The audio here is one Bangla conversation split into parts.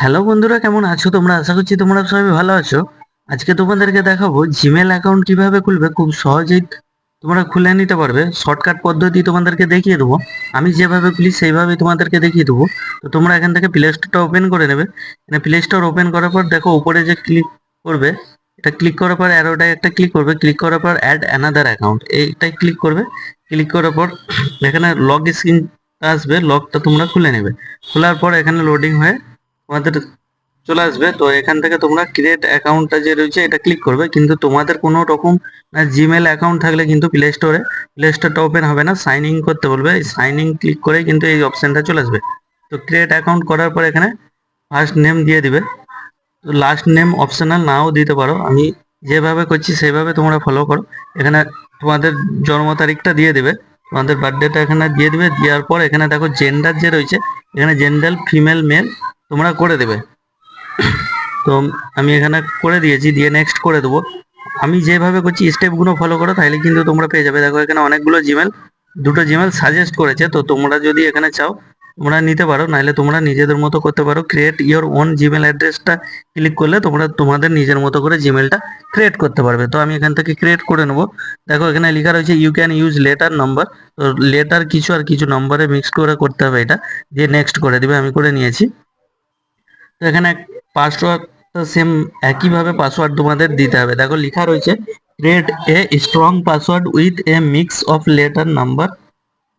হ্যালো বন্ধুরা, কেমন আছো তোমরা? আশা করছি তোমরা সবাই ভালো আছো। আজকে তোমাদেরকে দেখাবো জিমেল অ্যাকাউন্ট কিভাবে খুলবে, খুব সহজেই তোমরা খুলে নিতে পারবে। শর্টকাট পদ্ধতি তোমাদেরকে দেখিয়ে দেবো। আমি যেভাবে খুলি সেইভাবেই তোমাদেরকে দেখিয়ে দেবো। তো তোমরা এখান থেকে প্লে স্টোরটা ওপেন করে নেবে। এখানে প্লে স্টোর ওপেন করার পর দেখো উপরে যে ক্লিক করবে, এটা ক্লিক করার পর অ্যারোটায় একটা ক্লিক করবে। ক্লিক করার পর অ্যাড অ্যানাদার অ্যাকাউন্ট এইটাই ক্লিক করবে। ক্লিক করার পর এখানে লগ স্ক্রিন আসবে, লগটা তোমরা খুলে নেবে। খোলার পর এখানে লোডিং হয়ে তোমাদের চলে আসবে। তো এখান থেকে তোমরা ক্রিয়েট অ্যাকাউন্টটা যে রয়েছে এটা ক্লিক করবে। কিন্তু তোমাদের কোনো রকম জিমেল অ্যাকাউন্ট থাকলে কিন্তু প্লে স্টোরটা ওপেন হবে না, সাইন ইন করতে বলবে। সাইন ইন ক্লিক করে কিন্তু এই অপশানটা চলে আসবে। তো ক্রিয়েট অ্যাকাউন্ট করার পর এখানে ফার্স্ট নেম দিয়ে দিবে। তো লাস্ট নেম অপশনাল নাও দিতে পারো, আমি যেভাবে করছি সেভাবে তোমরা ফলো করো। এখানে তোমাদের জন্ম তারিখটা দিয়ে দিবে, তোমাদের বার্থডেটা এখানে দিয়ে দিবে। দেওয়ার পর এখানে দেখো জেন্ডার যে রয়েছে, এখানে জেন্ডার ফিমেল মেল তোমরা করে দেবে। তো আমি এখানে করে দিয়েছি, দিয়ে নেক্সট করে দেবো। আমি যেভাবে করছি স্টেপগুলো ফলো করো, তাহলে কিন্তু তোমরা পেয়ে যাবে। দেখো এখানে অনেকগুলো জিমেল, দুটো জিমেল সাজেস্ট করেছে। তো তোমরা যদি এখানে চাও তোমরা নিতে পারো, নাহলে তোমরা নিজেদের মতো করতে পারো। ক্রিয়েট ইওর ওন জিমেল অ্যাড্রেসটা ক্লিক করলে তোমরা তোমাদের নিজের মতো করে জিমেলটা ক্রিয়েট করতে পারবে। তো আমি এখান থেকে ক্রিয়েট করে নেবো। দেখো এখানে লেখা রয়েছে you can use letter number. তো লেটার কিছু আর কিছু নম্বরে মিক্স করে করতে হবে, এটা দিয়ে নেক্সট করে দিবে। আমি করে নিয়েছি। তো এখানে পাসওয়ার্ডটা সেম একইভাবে পাসওয়ার্ড তোমাদের দিতে হবে। দেখো লেখা রয়েছে create a strong password with a mix of letter number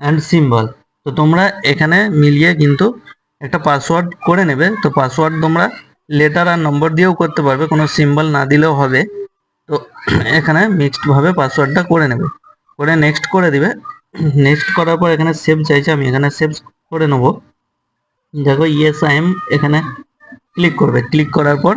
and symbol. তো তোমরা এখানে মিলিয়ে কিন্তু একটা পাসওয়ার্ড করে নেবে। তো পাসওয়ার্ড তোমরা লেটার আর নম্বর দিয়েও করতে পারবে, কোনো সিম্বল না দিলেও হবে। তো এখানে মিক্সড ভাবে পাসওয়ার্ডটা করে নেবে, করে নেক্সট করে দিবে। নেক্সট করার পর এখানে সেভ চাইছে, আমি এখানে সেভ করে নেবো। দেখো ইয়েস আই এম এখানে ক্লিক করবে। ক্লিক করার পর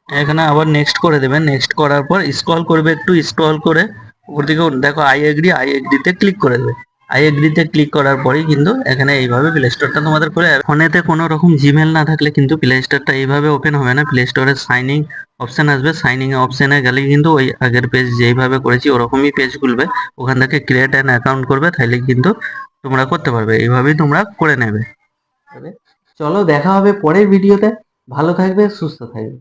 এখানে আবার নেক্সট করে দেবে। নেক্সট করার পর স্ক্রল করবে, একটু স্ক্রল করে উপর দিকে দেখো আই এগ্রিতে ক্লিক করে দেবে। আই এগ্রিতে ক্লিক করার পরেই কিন্তু এখানে এইভাবে প্লে স্টোরটা তোমাদের খুলে যাবে। ফোনেতে কোনো রকম জিমেল না থাকলে কিন্তু প্লে স্টোরটা এইভাবে ওপেন হবে না। প্লে স্টোরে সাইনিং অপশন আসবে, সাইনিং অপশনে গেলে কিন্তু ওই আগের পেজ যেইভাবে করেছি ওরকমই পেজ খুলবে। ওখান থেকে ক্রিয়েট অ্যান অ্যাকাউন্ট করবে, তাহলে কিন্তু তোমরা করতে পারবে। এইভাবেই তোমরা করে নেবে। চলো দেখা হবে পরের ভিডিওতে। ভালো থাকবে, সুস্থ থাকবে।